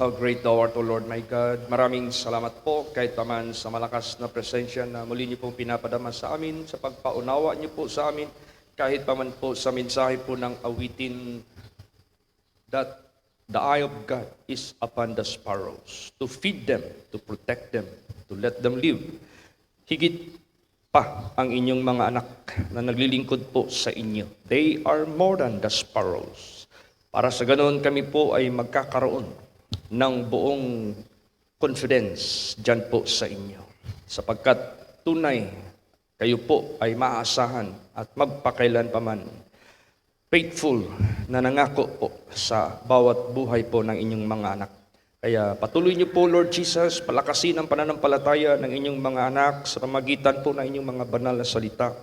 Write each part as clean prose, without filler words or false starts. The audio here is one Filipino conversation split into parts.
How great thou art, O Lord my God. Maraming salamat po kahit naman sa malakas na presensya na muli niyo pong pinapadama sa amin, sa pagpaunawa niyo po sa amin, kahit pa man po sa mensahe po ng awitin that the eye of God is upon the sparrows, to feed them, to protect them, to let them live. Higit pa ang inyong mga anak na naglilingkod po sa inyo. They are more than the sparrows. Para sa ganoon kami po ay magkakaroon ng buong confidence dyan po sa inyo. Sapagkat tunay kayo po ay maaasahan at magpakailan pa man faithful na nangako po sa bawat buhay po ng inyong mga anak. Kaya patuloy niyo po, Lord Jesus, palakasin ang pananampalataya ng inyong mga anak sa pamagitan po ng inyong mga banal na salita.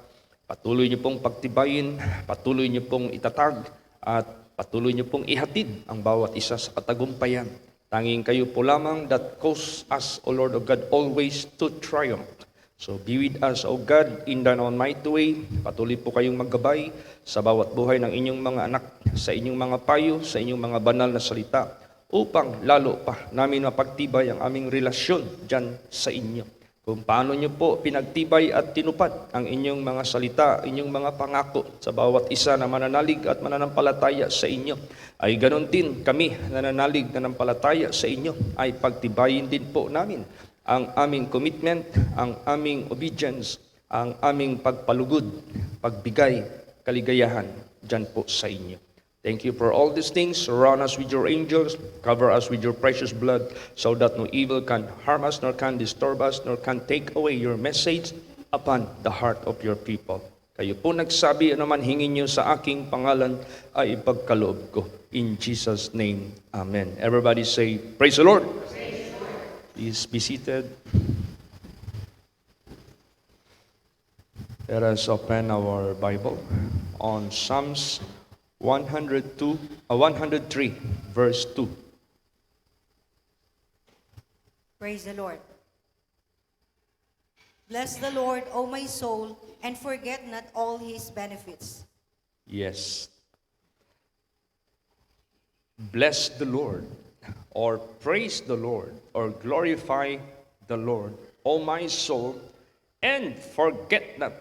Patuloy niyo pong pagtibayin, patuloy niyo pong itatag, at patuloy niyo pong ihatid ang bawat isa sa katagumpayan. Tanging kayo po lamang that cause us, O Lord of God, always to triumph. So be with us, O God, in thine almighty way. Patuloy po kayong maggabay sa bawat buhay ng inyong mga anak, sa inyong mga payo, sa inyong mga banal na salita, upang lalo pa namin mapagtibay ang aming relasyon dyan sa inyo. Kung paano nyo po pinagtibay at tinupad ang inyong mga salita, inyong mga pangako sa bawat isa na mananalig at mananampalataya sa inyo, ay ganon din kami nananalig na nampalataya sa inyo, ay pagtibayin din po namin ang aming commitment, ang aming obedience, ang aming pagpalugod, pagbigay, kaligayahan dyan po sa inyo. Thank you for all these things. Surround us with your angels. Cover us with your precious blood so that no evil can harm us, nor can disturb us, nor can take away your message upon the heart of your people. Kayo po nagsabi, ano man hingin nyo sa aking pangalan ay ipagkaloob ko. In Jesus' name, Amen. Everybody say, praise the Lord. Please be seated. Let us open our Bible on Psalms 103, verse 2. Praise the Lord. Bless the Lord, O my soul, and forget not all his benefits. Yes. Bless the Lord, or praise the Lord, or glorify the Lord, O my soul, and forget not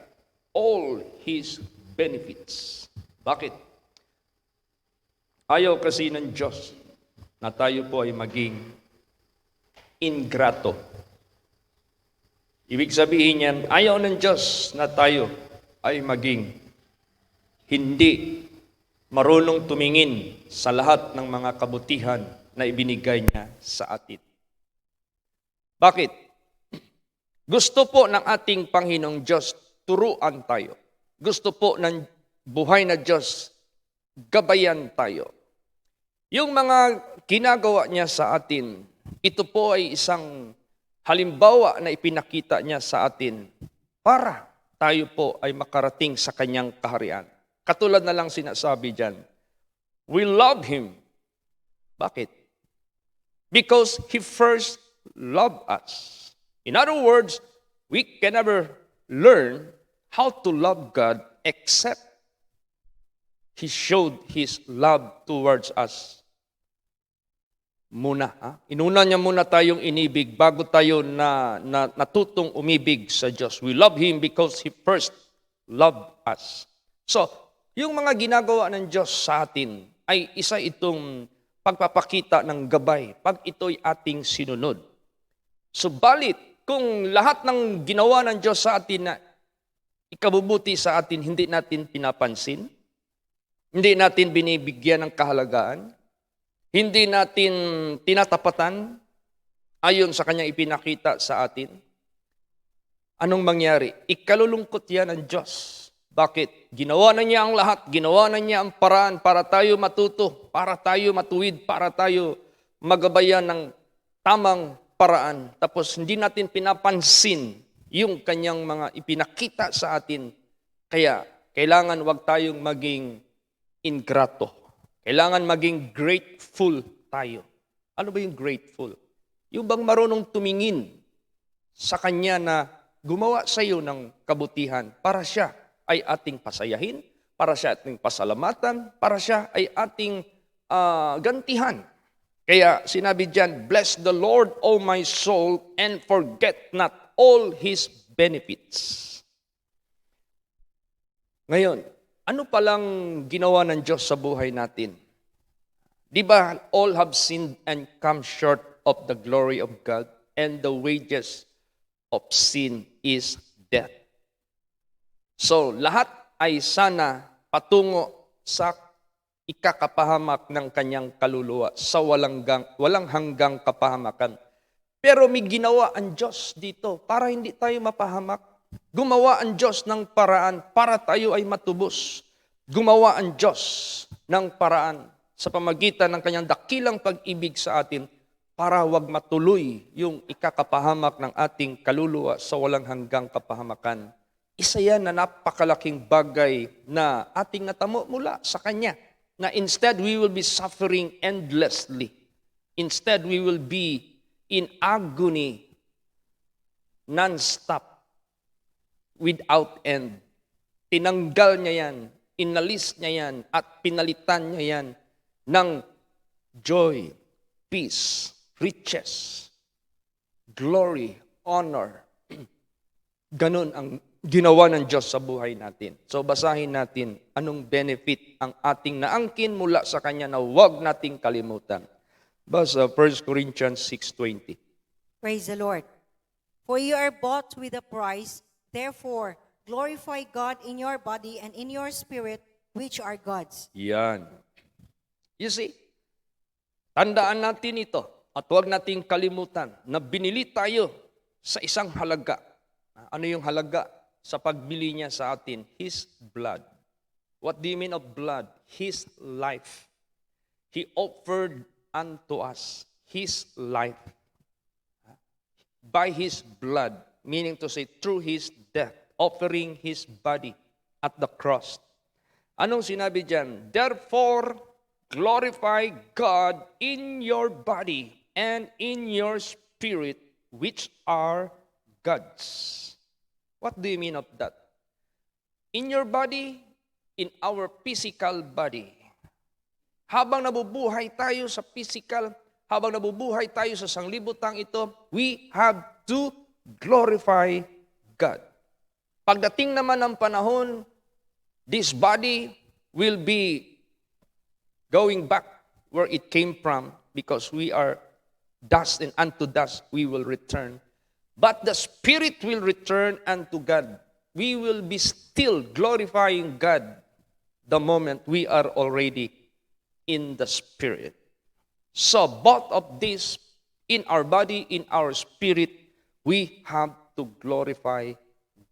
all his benefits. Bakit? Ayaw kasi ng Diyos na tayo po ay maging ingrato. Ibig sabihin niyan, ayaw ng Diyos na tayo ay maging hindi marunong tumingin sa lahat ng mga kabutihan na ibinigay niya sa atin. Bakit? Gusto po ng ating Panginoong Diyos, turuan tayo. Gusto po ng buhay na Diyos, gabayan tayo. Yung mga ginagawa niya sa atin, ito po ay isang halimbawa na ipinakita niya sa atin para tayo po ay makarating sa kanyang kaharian. Katulad na lang sinasabi dyan, we love Him. Bakit? Because He first loved us. In other words, we can never learn how to love God except He showed His love towards us. Muna, inuna niya muna tayong inibig bago tayo natutong umibig sa Diyos. We love Him because He first loved us. So, yung mga ginagawa ng Diyos sa atin ay isa itong pagpapakita ng gabay pag ito'y ating sinunod. Subalit, kung lahat ng ginawa ng Diyos sa atin na ikabubuti sa atin, hindi natin pinapansin, hindi natin binibigyan ng kahalagaan, hindi natin tinatapatan ayon sa kanyang ipinakita sa atin, anong mangyari? Ikalulungkot yan ng Diyos. Bakit? Ginawa na niya ang lahat, ginawa na niya ang paraan para tayo matuto, para tayo matuwid, para tayo magabayan ng tamang paraan. Tapos hindi natin pinapansin yung kanyang mga ipinakita sa atin. Kaya kailangan wag tayong maging ingrato. Kailangan maging grateful tayo. Ano ba yung grateful? Yung bang marunong tumingin sa Kanya na gumawa sa iyo ng kabutihan para siya ay ating pasayahin, para siya ating pasalamatan, para siya ay ating gantihan. Kaya sinabi diyan, bless the Lord, O my soul, and forget not all His benefits. Ngayon, ano palang ginawa ng Diyos sa buhay natin? Di ba, all have sinned and come short of the glory of God, and the wages of sin is death. So, lahat ay sana patungo sa ikakapahamak ng kanyang kaluluwa sa walang hanggang kapahamakan. Pero may ginawa ang Diyos dito para hindi tayo mapahamak. Gumawa ang Diyos ng paraan para tayo ay matubos. Gumawa ang Diyos ng paraan sa pamagitan ng kanyang dakilang pag-ibig sa atin para wag matuloy yung ikakapahamak ng ating kaluluwa sa walang hanggang kapahamakan. Isa yan na napakalaking bagay na ating natamo mula sa Kanya. Na instead we will be suffering endlessly. Instead we will be in agony, non-stop, without end. Tinanggal niya yan, inalis niya yan, at pinalitan niya yan ng joy, peace, riches, glory, honor. Ganun ang ginawa ng Diyos sa buhay natin. So basahin natin anong benefit ang ating naangkin mula sa Kanya na huwag nating kalimutan. Basa 1 Corinthians 6:20. Praise the Lord. For you are bought with a price, therefore glorify God in your body and in your spirit, which are God's. Yan. You see, tandaan natin ito at huwag nating kalimutan na binili tayo sa isang halaga. Ano yung halaga? Sa pagbili niya sa atin, His blood. What do you mean of blood? His life. He offered unto us His life. By His blood, meaning to say through His death, offering His body at the cross. Anong sinabi diyan? Therefore, glorify God in your body and in your spirit, which are God's. What do you mean of that? In your body, in our physical body. Habang nabubuhay tayo sa physical, habang nabubuhay tayo sa sanglibutang ito, we have to glorify God. Pagdating naman ng panahon, this body will be going back where it came from because we are dust and unto dust we will return. But the spirit will return unto God. We will be still glorifying God the moment we are already in the spirit. So both of these, in our body, in our spirit, we have to glorify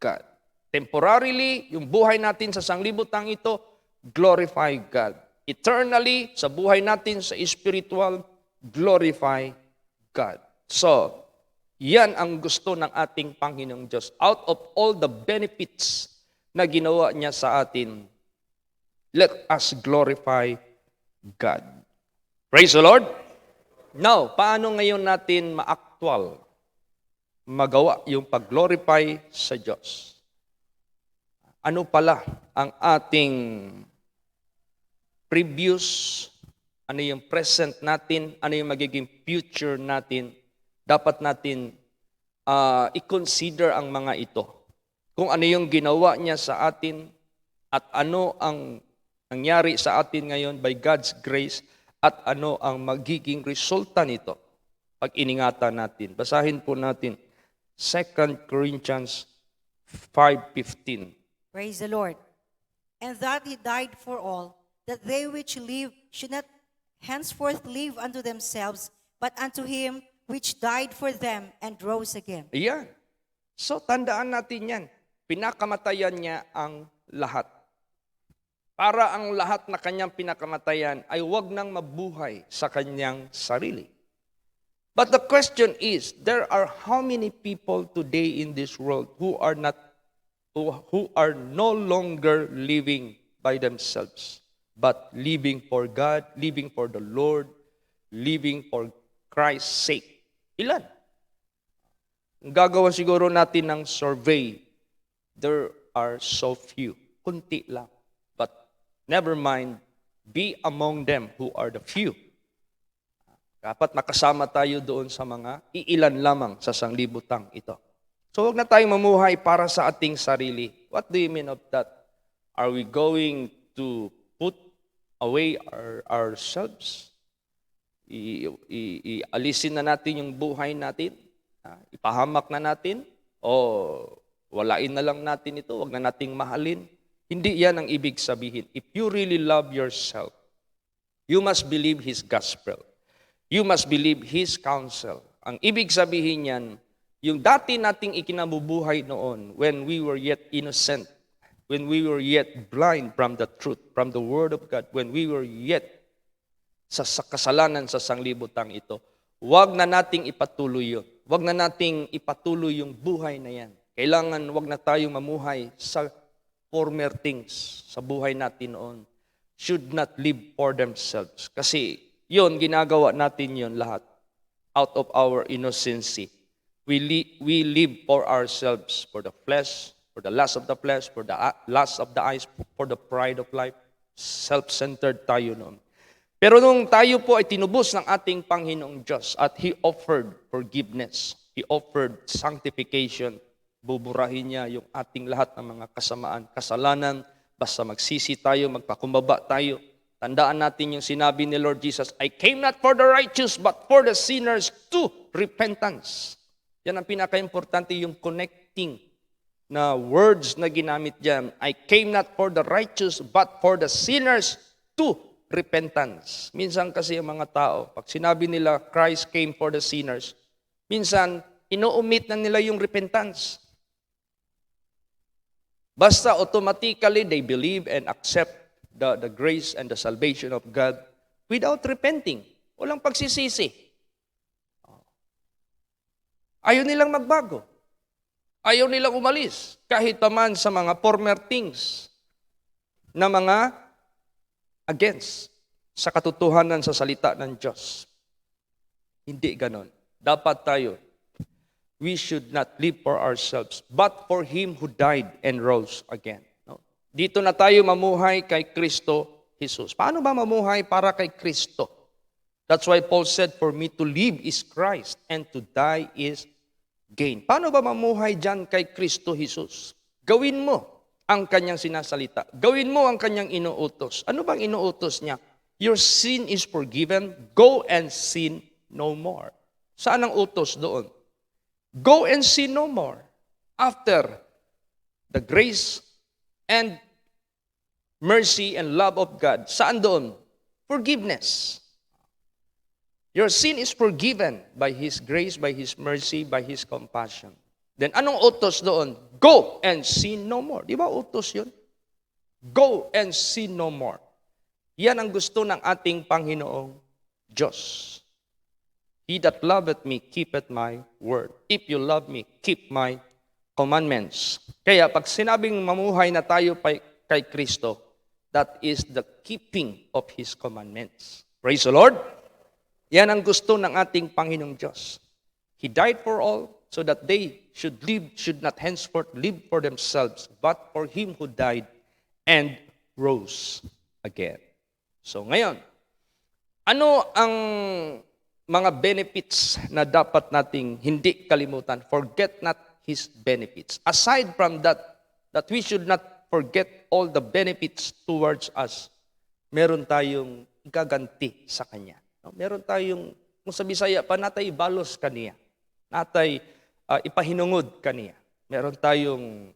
God. Temporarily, yung buhay natin sa sanglibutang ito, glorify God. Eternally, sa buhay natin sa spiritual, glorify God. So, yan ang gusto ng ating Panginoong Diyos. Out of all the benefits na ginawa niya sa atin, let us glorify God. Praise the Lord! Now, paano ngayon natin ma-actual, magawa yung pag-glorify sa Diyos? Ano pala ang ating previous, ano yung present natin, ano yung magiging future natin, dapat natin i-consider ang mga ito. Kung ano yung ginawa niya sa atin at ano ang nangyari sa atin ngayon by God's grace at ano ang magiging resulta nito pag iningatan natin. Basahin po natin 2 Corinthians 5:15. Praise the Lord. And that He died for all, that they which live should not henceforth live unto themselves, but unto Him which died for them and rose again. Ayan. So, tandaan natin yan. Pinakamatayan niya ang lahat. Para ang lahat na kanyang pinakamatayan ay wag nang mabuhay sa kanyang sarili. But the question is, there are how many people today in this world who are no longer living by themselves, but living for God, living for the Lord, living for Christ's sake? Ilan? Gagawa siguro natin ng survey. There are so few. Kunti lang. But never mind, be among them who are the few. Dapat makasama tayo doon sa mga iilan lamang sa sanglibutang ito. So huwag na tayong mamuhay para sa ating sarili. What do you mean of that? Are we going to put away ourselves? Ialisin na natin yung buhay natin? Ipahamak na natin? O walain na lang natin ito? Huwag na nating mahalin? Hindi yan ang ibig sabihin. If you really love yourself, you must believe His gospel. You must believe His counsel. Ang ibig sabihin yan, yung dati nating ikinabubuhay noon when we were yet innocent, when we were yet blind from the truth, from the Word of God, when we were yet sa kasalanan sa sanglibutang ito, huwag na nating ipatuloy yun. Huwag na nating ipatuloy yung buhay na yan. Kailangan huwag na tayong mamuhay sa former things sa buhay natin noon. Should not live for themselves. Kasi yun, ginagawa natin yun lahat out of our innocency. We live for ourselves, for the flesh, for the lust of the flesh, for the lust of the eyes, for the pride of life. Self-centered tayo noon. Pero nung tayo po ay tinubos ng ating Panginoong Diyos at He offered forgiveness, He offered sanctification, buburahin niya yung ating lahat ng mga kasamaan, kasalanan, basta magsisi tayo, magpakumbaba tayo. Tandaan natin yung sinabi ni Lord Jesus, I came not for the righteous, but for the sinners to repentance. Yan ang pinaka-importante, yung connecting na words na ginamit dyan. I came not for the righteous, but for the sinners to repentance. Minsan kasi yung mga tao, pag sinabi nila Christ came for the sinners, minsan ino-omit na nila yung repentance. Basta automatically they believe and accept the grace and the salvation of God without repenting. Walang pagsisisi. Ayaw nilang magbago. Ayaw nilang umalis. Kahit paman sa mga former things na mga against sa katotohanan sa salita ng Diyos. Hindi ganon. Dapat tayo, we should not live for ourselves, but for Him who died and rose again. No? Dito na tayo mamuhay kay Kristo Jesus. Paano ba mamuhay para kay Kristo? That's why Paul said, for me to live is Christ, and to die is gain. Paano ba mamuhay dyan kay Kristo Jesus? Gawin mo ang kanyang sinasalita. Gawin mo ang kanyang inuutos. Ano bang inuutos niya? Your sin is forgiven. Go and sin no more. Saan ang utos doon? Go and sin no more. After the grace and mercy and love of God. Saan doon? Forgiveness. Your sin is forgiven by His grace, by His mercy, by His compassion. Then anong utos doon? Go and sin no more. Di ba utos yun? Go and sin no more. Yan ang gusto ng ating Panginoong Diyos. He that loveth me, keepeth my word. If you love me, keep my commandments. Kaya pag sinabing mamuhay na tayo kay Kristo, that is the keeping of His commandments. Praise the Lord. Yan ang gusto ng ating Panginoong Diyos. He died for all so that they should not henceforth live for themselves, but for Him who died and rose again. So ngayon, ano ang mga benefits na dapat nating hindi kalimutan? Forget not His benefits. Aside from that we should not forget all the benefits towards us. Meron tayong gaganti sa Kanya. Meron tayong, kung sa Bisaya pa, natay balos kaniya. Natay ipahinungod kaniya. Meron tayong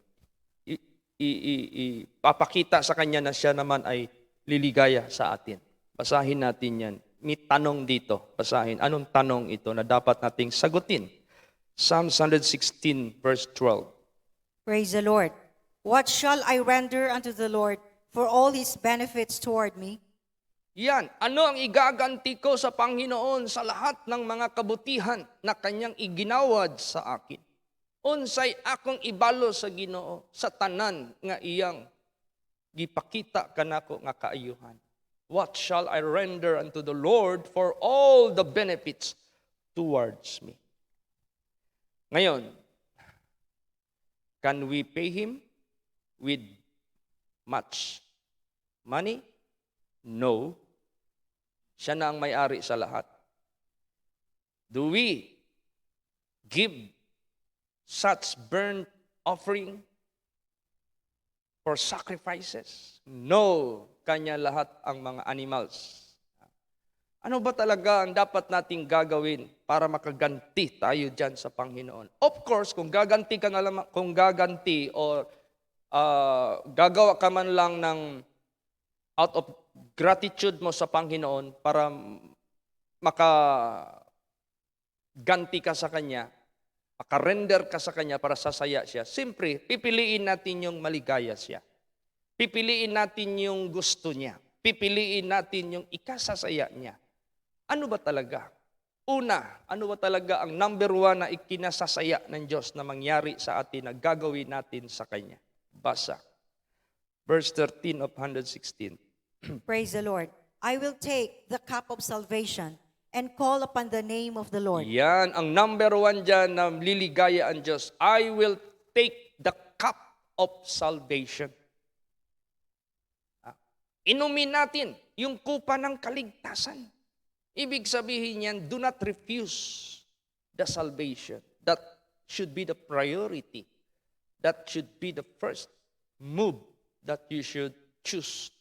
ipapakita sa Kanya na Siya naman ay liligaya sa atin. Basahin natin yan. May tanong dito. Basahin. Anong tanong ito na dapat nating sagutin? Psalms 116 verse 12. Praise the Lord. What shall I render unto the Lord for all His benefits toward me? Yan, ano ang igaganti ko sa Panginoon sa lahat ng mga kabutihan na Kanyang iginawad sa akin? Unsay akong ibalo sa Ginoo sa tanan nga iyang gipakita kanako nga kaayuhan? What shall I render unto the Lord for all the benefits towards me? Ngayon, can we pay Him with much money? No. Siya na ang may-ari sa lahat. Do we give such burnt offering for sacrifices? No, kanya lahat ang mga animals. Ano ba talaga ang dapat nating gagawin para makaganti tayo dyan sa Panginoon? Of course, kung gaganti ka na lang, kung gaganti o gagawa ka man lang ng out of gratitude mo sa Panginoon para makaganti ka sa Kanya, makarender ka sa Kanya para sasaya siya, siyempre, pipiliin natin yung maligaya siya. Pipiliin natin yung gusto niya. Pipiliin natin yung ikasasaya niya. Ano ba talaga? Una, ano ba talaga ang number one na ikinasasaya ng Diyos na mangyari sa atin na gagawin natin sa Kanya? Basa. Verse 13 of 116. Praise the Lord. I will take the cup of salvation and call upon the name of the Lord. Yan, ang number one dyan na liligaya ang Diyos. I will take the cup of salvation. Inumin natin yung kupa ng kaligtasan. Ibig sabihin yan, do not refuse the salvation. That should be the priority. That should be the first move that you should choose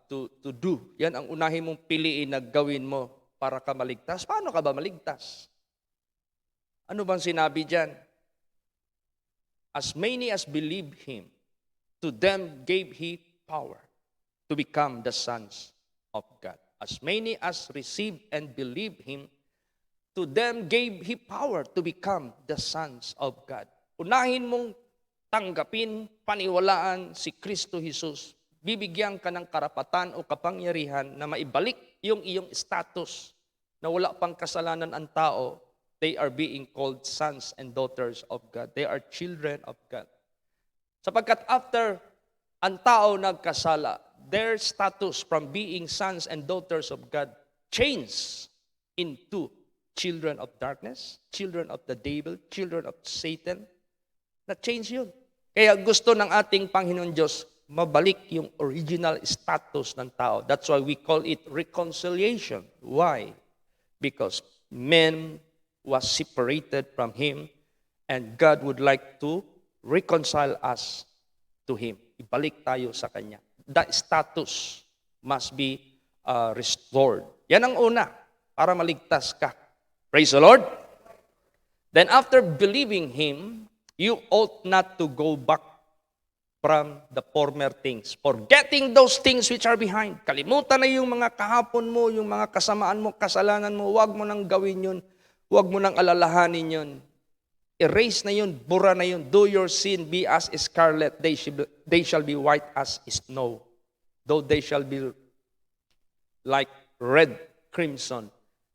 to do. Yan ang unahin mong piliin na gawin mo para ka maligtas. Paano ka ba maligtas? Ano bang sinabi dyan? As many as believe Him, to them gave He power to become the sons of God. As many as received and believed Him, to them gave He power to become the sons of God. Unahin mong tanggapin, paniwalaan si Kristo Jesus. Bibigyan ka ng karapatan o kapangyarihan na maibalik yung iyong status na wala pang kasalanan ang tao. They are being called sons and daughters of God. They are children of God. Sapagkat after ang tao nagkasala, their status from being sons and daughters of God changed into children of darkness, children of the devil, children of Satan. Na-change yun. Kaya gusto ng ating Panginoon Diyos mabalik yung original status ng tao. That's why we call it reconciliation. Why? Because man was separated from Him and God would like to reconcile us to Him. Ibalik tayo sa Kanya. The status must be restored. Yan ang una, para maligtas ka. Praise the Lord. Then after believing Him, you ought not to go back from the former things. Forgetting those things which are behind. Kalimutan na yung mga kahapon mo, yung mga kasamaan mo, kasalanan mo. Huwag mo nang gawin yun. Huwag mo nang alalahanin yun. Erase na yun, bura na yun. Do your sin be as scarlet, they shall be white as snow. Though they shall be like red crimson,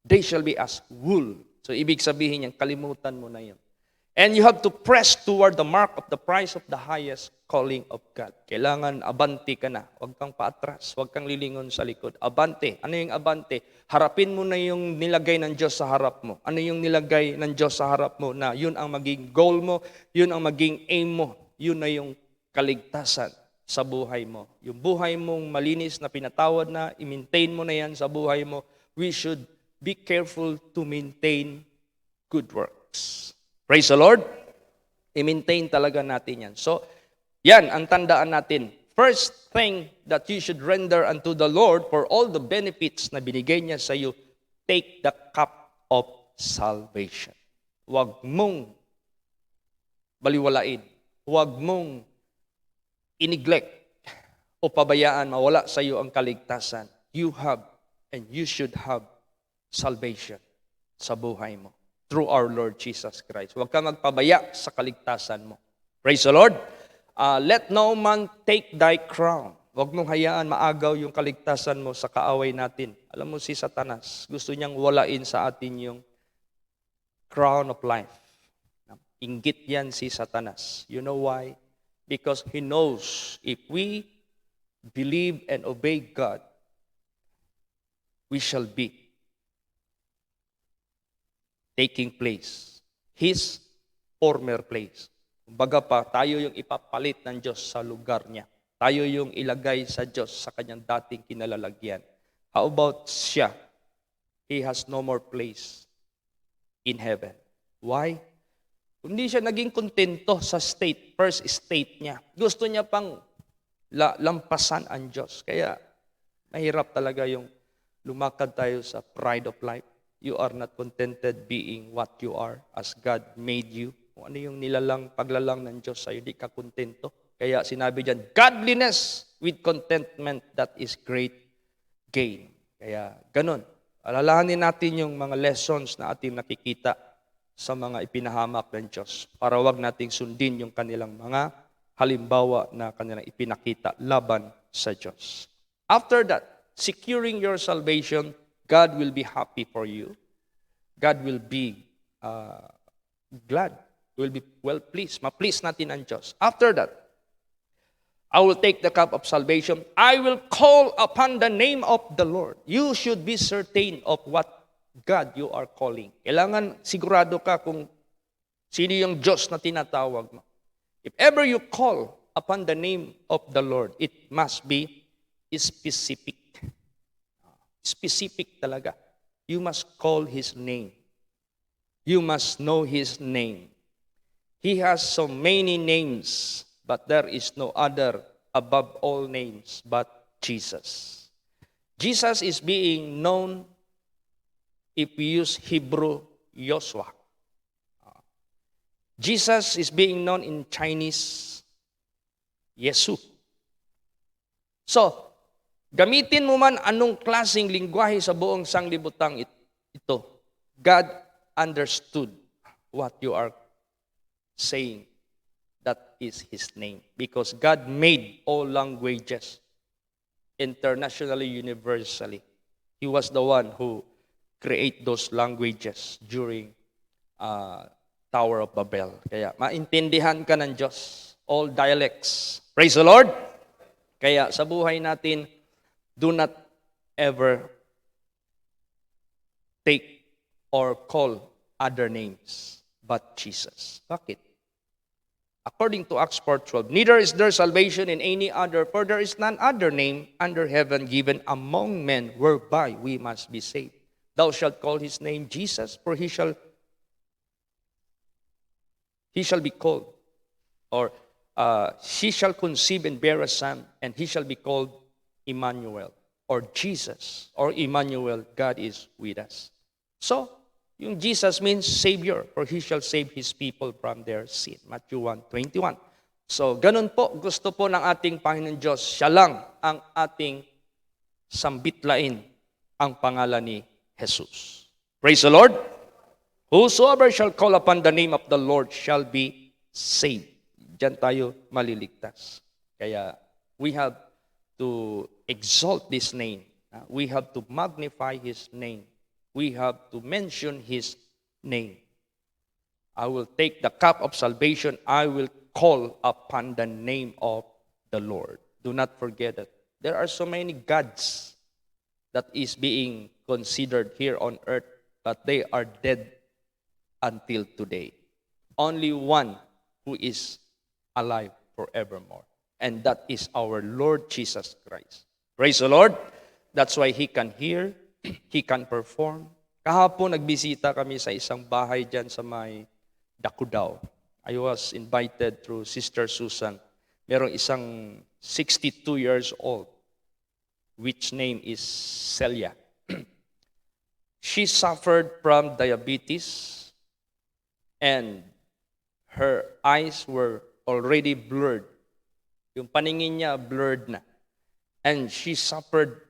they shall be as wool. So ibig sabihin yan, kalimutan mo na yun. And you have to press toward the mark of the prize of the highest calling of God. Kailangan abante ka na. Huwag kang paatras. Huwag kang lilingon sa likod. Abante. Ano yung abante? Harapin mo na yung nilagay ng Diyos sa harap mo. Ano yung nilagay ng Diyos sa harap mo na yun ang maging goal mo, yun ang maging aim mo, yun na yung kaligtasan sa buhay mo. Yung buhay mong malinis na pinatawad na, i-maintain mo na yan sa buhay mo. We should be careful to maintain good works. Praise the Lord. I-maintain talaga natin yan. So, yan ang tandaan natin. First thing that you should render unto the Lord for all the benefits na binigay niya sa iyo, take the cup of salvation. Huwag mong baliwalain. Huwag mong i-neglect o pabayaan mawala sa iyo ang kaligtasan. You have and you should have salvation sa buhay mo through our Lord Jesus Christ. Huwag ka magpabaya sa kaligtasan mo. Praise the Lord. Let no man take thy crown. Huwag mong hayaan maagaw yung kaligtasan mo sa kaaway natin. Alam mo si Satanas, gusto niyang walain sa atin yung crown of life. Inggit yan si Satanas. You know why? Because he knows if we believe and obey God, we shall be taking place. His former place. Kumbaga pa, tayo yung ipapalit ng Diyos sa lugar niya. Tayo yung ilagay sa Diyos sa kanyang dating kinalalagyan. How about siya? He has no more place in heaven. Why? Hindi siya naging kontento sa first state niya. Gusto niya pang lampasan ang Diyos. Kaya mahirap talaga yung lumakad tayo sa pride of life. You are not contented being what you are as God made you. Kung ano yung paglalang ng Diyos sa'yo, di ka kontento. Kaya sinabi diyan, godliness with contentment, that is great gain. Kaya ganun. Alalahanin natin yung mga lessons na ating nakikita sa mga ipinahamak ng Diyos para wag nating sundin yung kanilang mga halimbawa na kanilang ipinakita laban sa Diyos. After that, securing your salvation, God will be happy for you. God will be glad. Will be well pleased. Ma-please natin ang Diyos. After that, I will take the cup of salvation. I will call upon the name of the Lord. You should be certain of what God you are calling. Kailangan sigurado ka kung sino yung Diyos na tinatawag mo. If ever you call upon the name of the Lord, it must be specific. Specific talaga. You must call His name. You must know His name. He has so many names, but there is no other above all names but Jesus. Jesus is being known if we use Hebrew, Yoshua. Jesus is being known in Chinese, Yesu. So, gamitin mo man anong klaseng lingwahe sa buong sanglibutang ito, God understood what you are saying. That is His name. Because God made all languages internationally, universally. He was the one who create those languages during Tower of Babel. Kaya maintindihan ka ng Diyos, all dialects. Praise the Lord! Kaya sa buhay natin, do not ever take or call other names but Jesus. Bakit? According to Acts 4:12, neither is there salvation in any other, for there is none other name under heaven given among men whereby we must be saved. Thou shalt call his name Jesus, for he shall be called, or she shall conceive and bear a son, and he shall be called Emmanuel, or Jesus, or Emmanuel, God is with us. So, yung Jesus means Savior, for He shall save His people from their sin. Matthew 1:21. So, ganun po, gusto po ng ating Panginoon Diyos, siya lang ang ating sambitlain ang pangalan ni Jesus. Praise the Lord. Whosoever shall call upon the name of the Lord shall be saved. Diyan tayo maliligtas. Kaya, we have to exalt this name. We have to magnify His name. We have to mention His name. I will take the cup of salvation. I will call upon the name of the Lord. Do not forget it. There are so many gods that is being considered here on earth, but they are dead until today. Only one who is alive forevermore, and that is our Lord Jesus Christ. Praise the Lord. That's why He can hear, He can perform. Kahapon nagbisita kami sa isang bahay dyan sa may Dakudao. I was invited through Sister Susan. Merong isang 62 years old, which name is Celia. She suffered from diabetes, and her eyes were already blurred. Yung paningin niya blurred na. And she suffered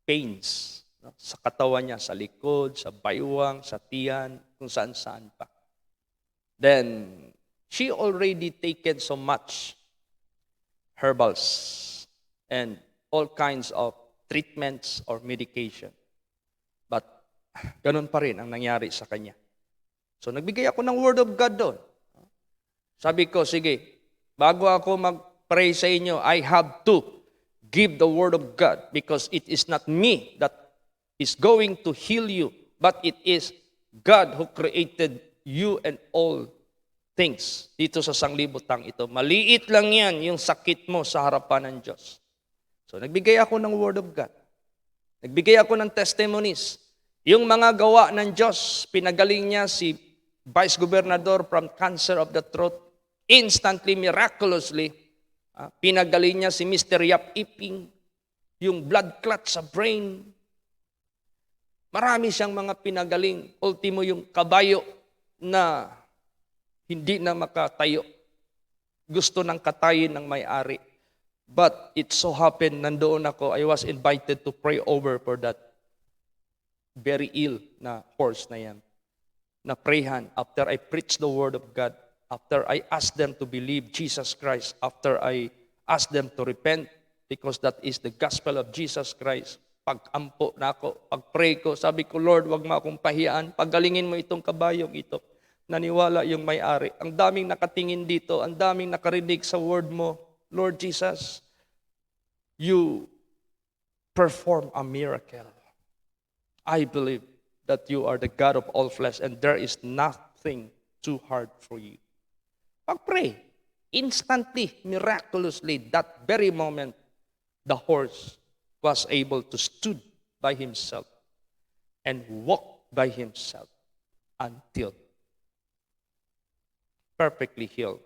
pains, no, sa katawan niya, sa likod, sa baywang, sa tiyan, kung saan-saan pa. Then, she already taken so much herbals and all kinds of treatments or medication. But, ganun pa rin ang nangyari sa kanya. So, nagbigay ako ng Word of God doon. Sabi ko, sige, bago ako mag-pray sa inyo, I have to give the Word of God, because it is not me that is going to heal you, but it is God who created you and all things dito sa sanglibutang ito. Maliit lang yan yung sakit mo sa harapan ng Diyos. So nagbigay ako ng Word of God. Nagbigay ako ng testimonies. Yung mga gawa ng Diyos, pinagaling niya si Vice Gobernador from cancer of the throat. Instantly, miraculously, pinagaling niya si Mr. Yap Iping, yung blood clot sa brain. Marami siyang mga pinagaling. Ultimo yung kabayo na hindi na makatayo. Gusto ng katayin ng may-ari. But it so happened, nandoon ako, I was invited to pray over for that very ill na horse na yan. Na prayhan after I preached the word of God, after I asked them to believe Jesus Christ, after I asked them to repent, because that is the gospel of Jesus Christ. Pag-ampo na ako, pag-pray ko, sabi ko, Lord, wag mo akong pahiyaan, paggalingin mo itong kabayong ito. Naniwala yung may-ari. Ang daming nakatingin dito, ang daming nakarinig sa word mo. Lord Jesus, you perform a miracle. I believe that you are the God of all flesh and there is nothing too hard for you. Pag-pray, instantly, miraculously, that very moment, the horse was able to stood by himself and walk by himself until perfectly healed.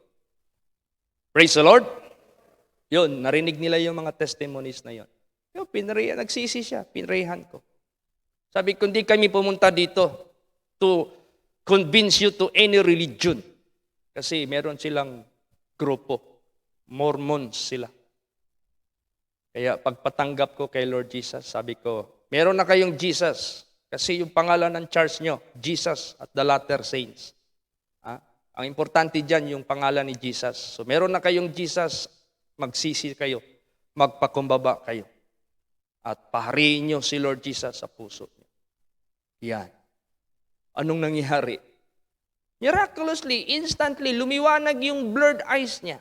Praise the Lord. Yun, narinig nila yung mga testimonies na yun. Yung nagsisi siya, pinrehan ko. Sabi ko, hindi kami pumunta dito to convince you to any religion. Kasi meron silang grupo. Mormons sila. Kaya pagpatanggap ko kay Lord Jesus, sabi ko, meron na kayong Jesus. Kasi yung pangalan ng church nyo, Jesus at the Latter Saints. Ang importante dyan, yung pangalan ni Jesus. So meron na kayong Jesus, magsisi kayo, magpakumbaba kayo. At pahariin nyo si Lord Jesus sa puso niyo. Yan. Anong nangyari? Miraculously, instantly, lumiwanag yung blurred eyes niya.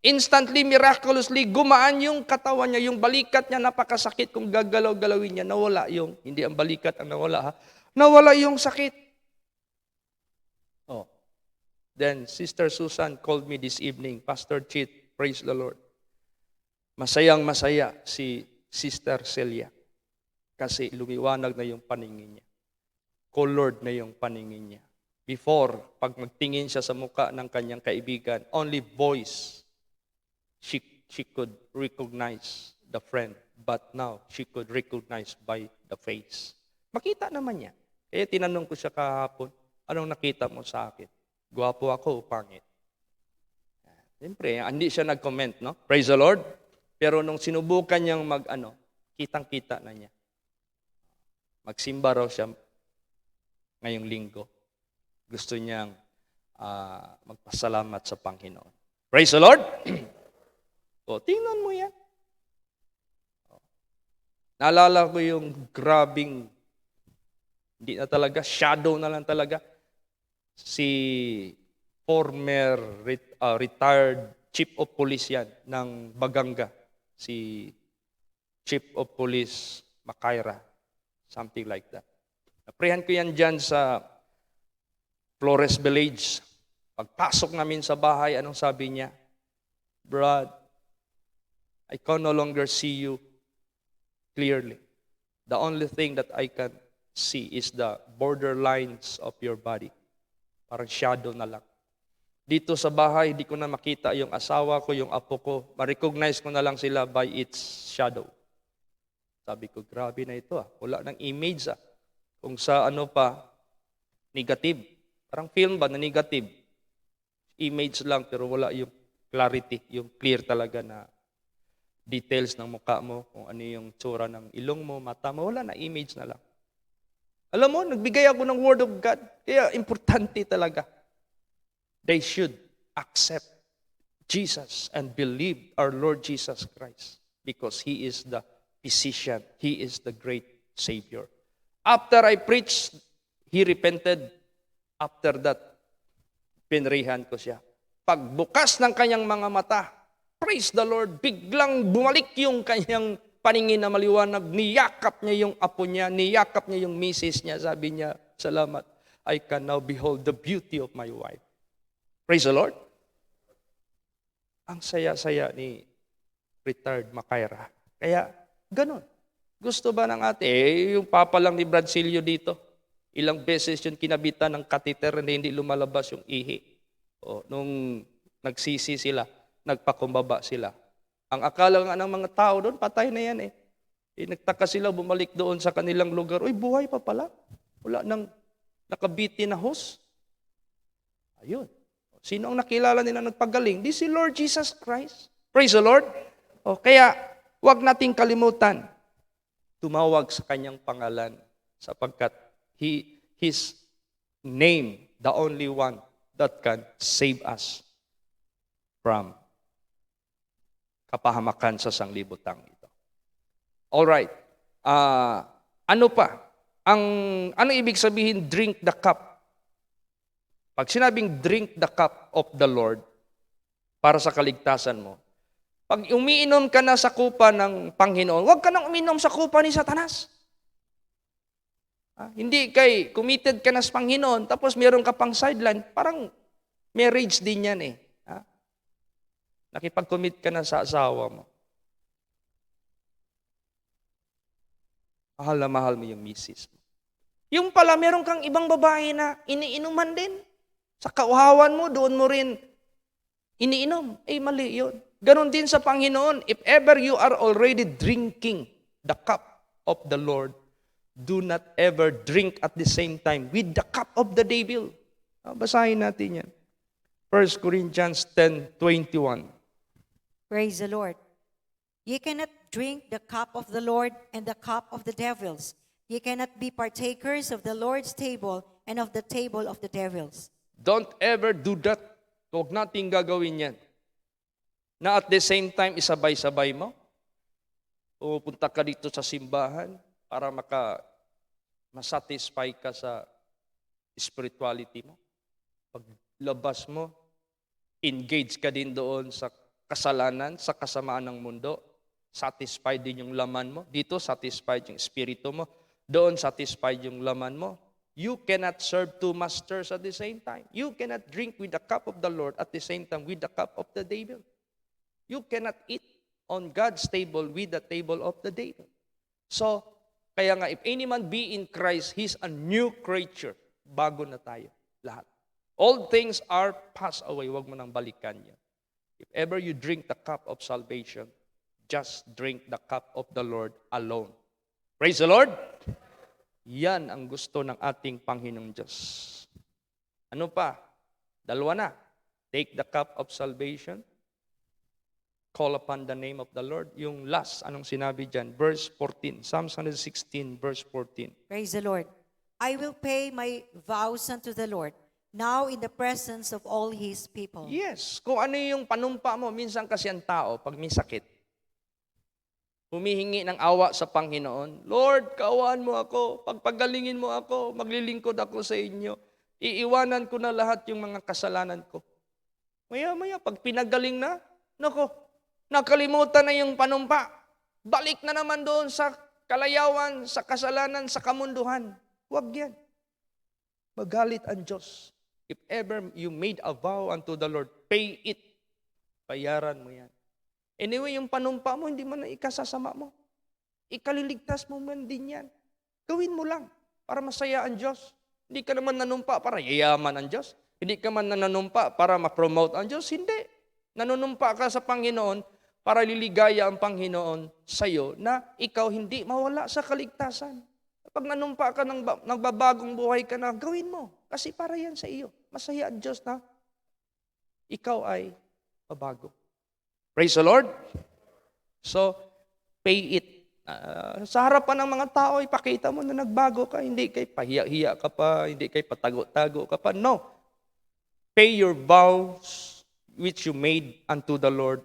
Instantly, miraculously, gumaan yung katawan niya, yung balikat niya, napakasakit. Kung gagalaw-galawin niya, nawala yung, hindi ang balikat ang nawala, nawala yung sakit. Then, Sister Susan called me this evening, Pastor Chit, praise the Lord. Masayang-masaya si Sister Celia. Kasi lumiwanag na yung paningin niya. Colored na yung paningin niya. Before, pag magtingin siya sa muka ng kanyang kaibigan, only voice, she could recognize the friend. But now, she could recognize by the face. Makita naman niya. Kaya tinanong ko siya kahapon, anong nakita mo sa akin? Gwapo ako o pangit? Siyempre, hindi siya nag-comment, no? Praise the Lord. Pero nung sinubukan niyang kitang-kita na niya. Magsimba raw siya ngayong linggo. Gusto niyang magpasalamat sa Panginoon. Praise the Lord! Tingnan mo yan. Naalala ko yung grabing, hindi na talaga, shadow na lang talaga. Si former retired chief of police yan ng Baganga. Si Chief of Police Makaira. Something like that. Naprehan ko yan dyan sa Flores Village. Pagpasok namin sa bahay, anong sabi niya? Brad, I can no longer see you clearly. The only thing that I can see is the borderlines of your body. Parang shadow na lang. Dito sa bahay, hindi ko na makita yung asawa ko, yung apo ko. Ma-recognize ko na lang sila by its shadow. Sabi ko, grabe na ito Wala ng image Kung sa negative. Parang film ba na negative? Image lang pero wala yung clarity, yung clear talaga na details ng mukha mo, kung ano yung tsura ng ilong mo, mata mo, wala na, image na lang. Alam mo, nagbigay ako ng Word of God. Kaya importante talaga. They should accept Jesus and believe our Lord Jesus Christ because He is the physician. He is the great Savior. After I preached, he repented. After that, pinrihan ko siya. Pagbukas ng kanyang mga mata, praise the Lord, biglang bumalik yung kanyang paningin na maliwanag. Niyakap niya yung apo niya, niyakap niya yung misis niya. Sabi niya, salamat, I can now behold the beauty of my wife. Praise the Lord. Ang saya-saya ni retired Makaira. Kaya, ganun. Gusto ba ng ate? Yung papa lang ni Brad Silio dito. Ilang beses yung kinabitan ng catheter na hindi lumalabas yung ihi. Nung nagsisi sila, nagpakumbaba sila. Ang akala nga ng mga tao doon, patay na yan eh. Nagtaka sila, bumalik doon sa kanilang lugar. Uy, buhay pa pala. Wala nang nakabiti na hose. Ayun. Sino ang nakilala nila nagpagaling? Di si Lord Jesus Christ. Praise the Lord. Kaya, huwag nating kalimutan. Tumawag sa kanyang pangalan sapagkat His name, the only one that can save us from kapahamakan sa sanglibutang ito. Alright. Ano pa? Ano ibig sabihin drink the cup? Pag sinabing drink the cup of the Lord para sa kaligtasan mo, pag umiinom ka na sa kupa ng Panginoon, huwag ka nang uminom sa kupa ni Satanas. Hindi committed ka na sa Panginoon, tapos meron ka pang sideline, parang marriage din yan eh. Nakipag-commit ka na sa asawa mo. Mahal na mahal mo yung misis mo. Yung pala, meron kang ibang babae na iniinuman din. Sa kauhawan mo, doon mo rin iniinom. Mali yun. Ganon din sa Panginoon. If ever you are already drinking the cup of the Lord, do not ever drink at the same time with the cup of the devil. Basahin natin yan. 1 Corinthians 10:21. Praise the Lord. Ye cannot drink the cup of the Lord and the cup of the devils. Ye cannot be partakers of the Lord's table and of the table of the devils. Don't ever do that. Huwag nating gagawin yan. Na at the same time, isabay-sabay mo. Pupunta ka dito sa simbahan para masatisfy ka sa spirituality mo. Paglabas mo, engage ka din doon sa kasalanan, sa kasamaan ng mundo. Satisfied din yung laman mo. Dito, satisfied yung espiritu mo. Doon, satisfied yung laman mo. You cannot serve two masters at the same time. You cannot drink with the cup of the Lord at the same time with the cup of the devil. You cannot eat on God's table with the table of the devil. So, kaya nga, if any man be in Christ, he's a new creature. Bago na tayo, lahat. All things are passed away. Huwag mo nang balikan yan. If ever you drink the cup of salvation, just drink the cup of the Lord alone. Praise the Lord! Yan ang gusto ng ating Panginoong Diyos. Ano pa? Dalawa na. Take the cup of salvation. Call upon the name of the Lord. Yung last, anong sinabi dyan? Verse 14. Psalms 116, verse 14. Praise the Lord. I will pay my vows unto the Lord, now in the presence of all His people. Yes. Kung ano yung panumpa mo, minsan kasi ang tao, pag may sakit, humihingi ng awa sa Panginoon. Lord, kaawaan mo ako. Pagpagalingin mo ako. Maglilingkod ako sa inyo. Iiwanan ko na lahat yung mga kasalanan ko. Maya-maya, pag pinagaling na, nako, nakalimutan na yung panumpa. Balik na naman doon sa kalayawan, sa kasalanan, sa kamunduhan. Huwag yan. Magalit ang Diyos. If ever you made a vow unto the Lord, pay it. Bayaran mo yan. Anyway, yung panumpa mo, hindi mo na ikasasama mo. Ikaliligtas mo man din yan. Gawin mo lang para masaya ang Diyos. Hindi ka naman nanumpa para yayaman ang Diyos. Hindi ka man nanumpa para ma-promote ang Diyos. Hindi. Nanunumpa ka sa Panginoon para liligaya ang Panginoon sa iyo na ikaw hindi mawala sa kaligtasan. Pag nanumpa ka ng nagbabagong buhay ka na, gawin mo. Kasi para yan sa iyo. Masaya ang Diyos na ikaw ay mabago. Praise the Lord. So, pay it. Sa harapan ng mga tao, ipakita mo na nagbago ka. Hindi kay pahiya-hiya ka pa, hindi kay patago-tago ka pa. No. Pay your vows which you made unto the Lord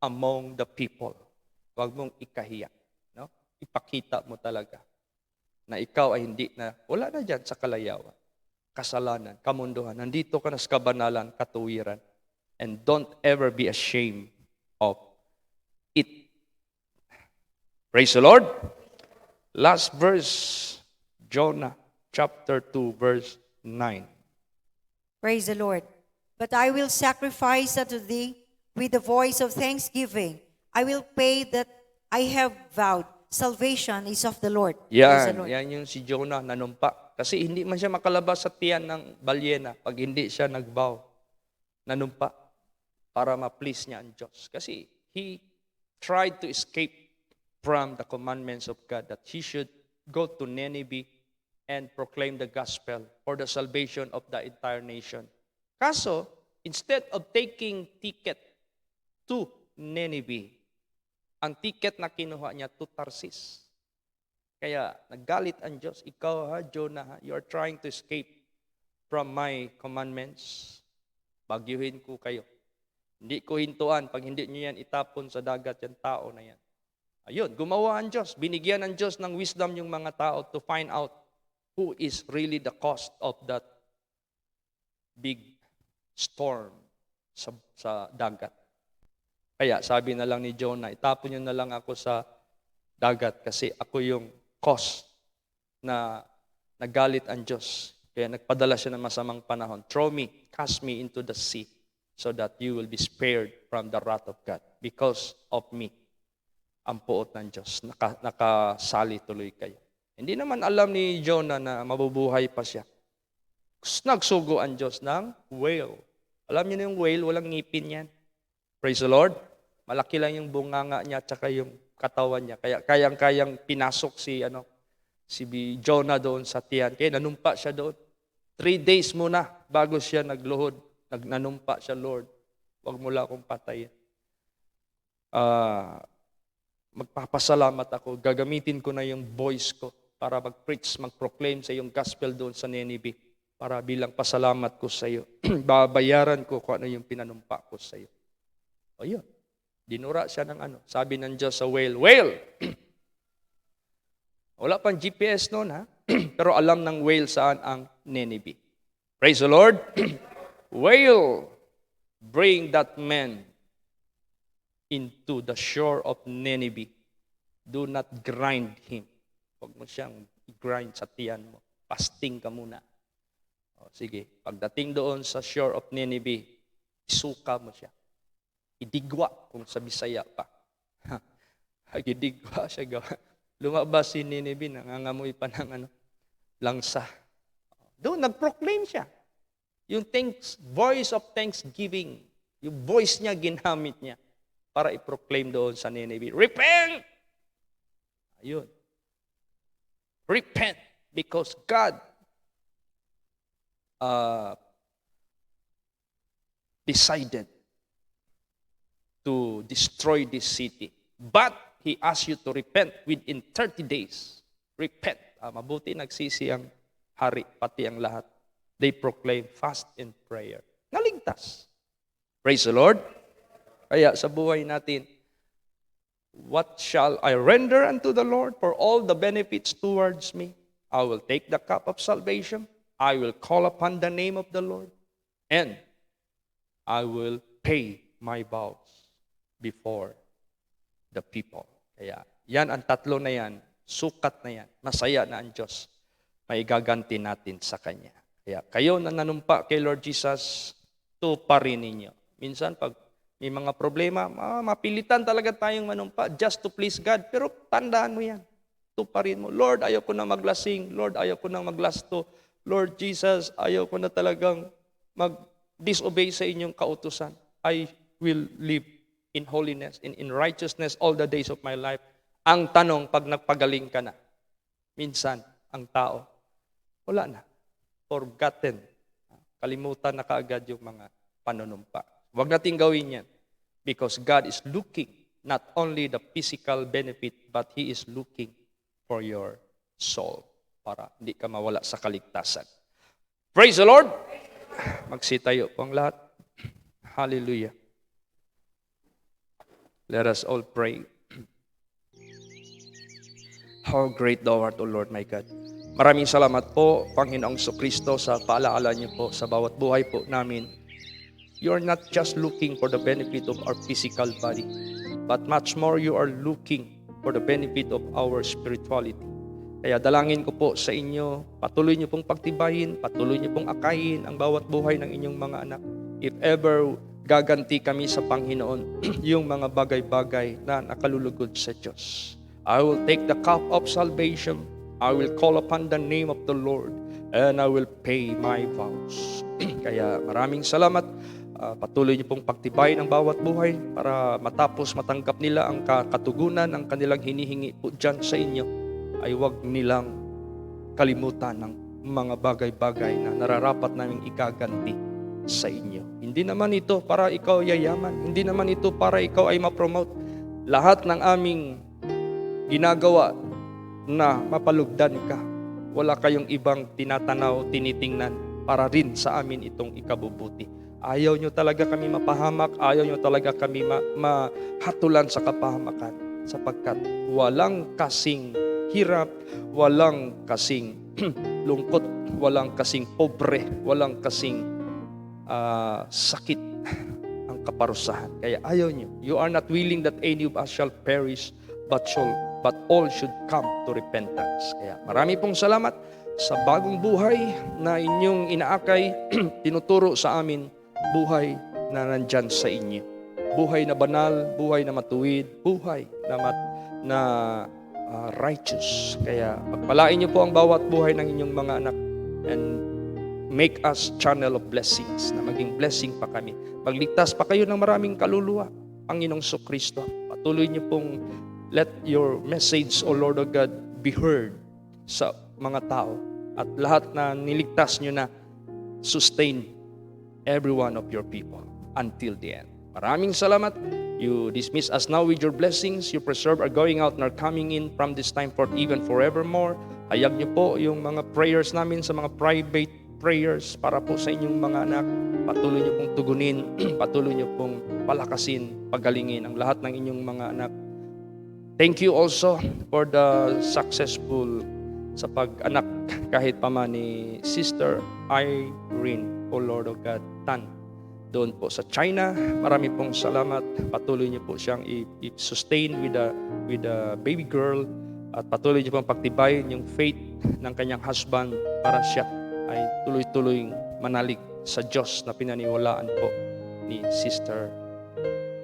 among the people. Huwag mong ikahiya. No? Ipakita mo talaga na ikaw ay hindi na, wala na dyan sa kalayawan, kasalanan, kamunduhan. Nandito ka na sa kabanalan, katuwiran. And don't ever be ashamed of it. Praise the Lord. Last verse, Jonah chapter 2, verse 9. Praise the Lord. But I will sacrifice unto thee with the voice of thanksgiving. I will pay that I have vowed. salvation is of the Lord. Praise the Lord. Yan yung si Jonah nanumpa. Kasi hindi man siya makalabas sa tiyan ng balyena pag hindi siya nagbow. Nanumpa para ma-please niya ang Diyos. Kasi he tried to escape from the commandments of God that he should go to Nineveh and proclaim the gospel for the salvation of the entire nation. Kaso, instead of taking ticket to Nineveh, ang ticket na kinuha niya to Tarsis. Kaya naggalit ang Diyos, ikaw ha, Jonah, you are trying to escape from my commandments. Bagyuhin ko kayo. Hindi ko hintuan pag hindi niyo yan itapon sa dagat yung tao na yan. Ayun, gumawa ang Diyos. Binigyan ng Diyos ng wisdom yung mga tao to find out who is really the cause of that big storm sa dagat. Kaya sabi na lang ni Jonah, itapon niyo na lang ako sa dagat kasi ako yung cause na nagalit ang Diyos. Kaya nagpadala siya ng masamang panahon. Throw me, cast me into the sea so that you will be spared from the wrath of God. Because of me, ang puot ng Diyos. Nakasali tuloy kayo. Hindi naman alam ni Jonah na mabubuhay pa siya. Nagsugo ang Diyos ng whale. Alam niyo na yung whale, walang ngipin yan. Praise the Lord. Malaki lang yung bunganga niya at saka yung katawan niya. Kaya kayang-kayang pinasok si Jonah doon sa tiyan. Kaya nanumpa siya doon. 3 days muna bago siya nagluhod. Nanumpa siya, Lord. Huwag mo lang akong patayin. Magpapasalamat ako. Gagamitin ko na yung voice ko para mag-preach, mag-proclaim sa iyong gospel doon sa Nineveh. Para bilang pasalamat ko sa iyo. Babayaran ko kung ano yung pinanumpa ko sa iyo. O yun. Dinura siya ng Sabi ng Diyos sa whale, whale! Wala pang GPS noon, ha? Pero alam ng whale saan ang Nineveh. Praise the Lord! Whale, bring that man into the shore of Nineveh. Do not grind him. Huwag mo siyang grind sa tiyan mo. Fasting ka muna. O, sige, pagdating doon sa shore of Nineveh, isuka mo siya. Idigwa kung sa Bisaya pa. Idigwa siya gawa. Lumabas si Nineveh, nangangamoy pa ng langsa. Doon, nag-proclaim siya. Yung voice of thanksgiving, yung voice niya, ginamit niya para i-proclaim doon sa Nineveh. Repent! Ayun. Repent because God decided to destroy this city. But He asked you to repent within 30 days. Repent. Mabuti nagsisi ang hari, pati ang lahat. They proclaim fast and prayer. Naligtas. Praise the Lord. Kaya sa buhay natin, what shall I render unto the Lord for all the benefits towards me? I will take the cup of salvation. I will call upon the name of the Lord. And I will pay my vows before the people. Kaya yan ang tatlo na yan, sukat na yan, masaya na ang Diyos, may gaganti natin sa Kanya. Kaya kayo na nanumpa kay Lord Jesus, tuparin ninyo. Minsan pag may mga problema, mapilitan talaga tayong manumpa just to please God. Pero tandaan mo yan, tuparin mo. Lord, ayaw ko na maglasing. Lord, ayaw ko na maglasto. Lord Jesus, ayaw ko na talagang mag-disobey sa inyong kautusan. I will live in holiness, in righteousness all the days of my life. Ang tanong, pag nagpagaling ka na, minsan, ang tao, wala na. Forgotten. Kalimutan na kaagad yung mga panunumpa. Huwag natin gawin yan. Because God is looking not only the physical benefit, but He is looking for your soul para hindi ka mawala sa kaligtasan. Praise the Lord! Magsitayo po ang lahat. Hallelujah. Let us all pray. How great thou art, O Lord my God. Maraming salamat po, Panginoong Kristo, sa paalaala niyo po sa bawat buhay po namin. You are not just looking for the benefit of our physical body, but much more you are looking for the benefit of our spirituality. Kaya dalangin ko po sa inyo, patuloy niyo pong pagtibayin, patuloy niyo pong akayin ang bawat buhay ng inyong mga anak. If ever gaganti kami sa Panginoon, yung mga bagay-bagay na nakalulugod sa Diyos. I will take the cup of salvation. I will call upon the name of the Lord and I will pay my vows. Kaya maraming salamat. Patuloy niyo pong pagtibayin ang bawat buhay para matapos matanggap nila ang katugunan ng kanilang hinihingi po dyan sa inyo, ay huwag nilang kalimutan ng mga bagay-bagay na nararapat naming igaganti sa inyo. Hindi naman ito para ikaw yayaman. Hindi naman ito para ikaw ay ma-promote. Lahat ng aming ginagawa na mapalugdan ka, wala kayong ibang tinatanaw, tinitingnan para rin sa amin itong ikabubuti. Ayaw nyo talaga kami mapahamak, ayaw nyo talaga kami mahatulan sa kapahamakan, sapagkat walang kasing hirap, walang kasing lungkot, walang kasing pobre, walang kasing sakit ang kaparusahan. Kaya ayaw nyo. You are not willing that any of us shall perish, but all should come to repentance. Kaya marami pong salamat sa bagong buhay na inyong inaakay, tinuturo sa amin, buhay na nandyan sa inyo. Buhay na banal, buhay na matuwid, buhay na righteous. Kaya pagpalain niyo po ang bawat buhay ng inyong mga anak and make us channel of blessings, na maging blessing pa kami. Magligtas pa kayo ng maraming kaluluwa, Panginoong Kristo. Patuloy niyo pong let your message, O Lord of God, be heard sa mga tao. At lahat na niligtas niyo na, sustain every one of your people until the end. Maraming salamat. You dismiss us now with your blessings. You preserve our going out and our coming in from this time forth, even forevermore. Hayag niyo po yung mga prayers namin sa mga private prayers para po sa inyong mga anak. Patuloy niyo pong tugunin, patuloy niyo pong palakasin, pagalingin ang lahat ng inyong mga anak. Thank you also for the successful sa pag-anak kahit pa man ni Sister Irene, O Lord of God, Tan, doon po sa China. Marami pong salamat. Patuloy niyo po siyang i-sustain with a baby girl, at patuloy niyo pong pagtibayin yung faith ng kanyang husband para siya ay tuloy-tuloy manalig sa Diyos na pinaniwalaan po ni Sister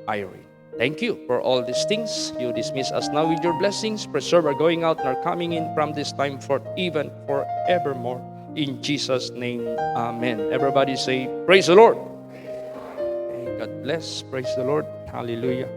Irene. Thank you for all these things. You dismiss us now with your blessings. Preserve our going out and our coming in from this time forth, even forevermore. In Jesus' name, amen. Everybody say, praise the Lord. Okay, God bless. Praise the Lord. Hallelujah.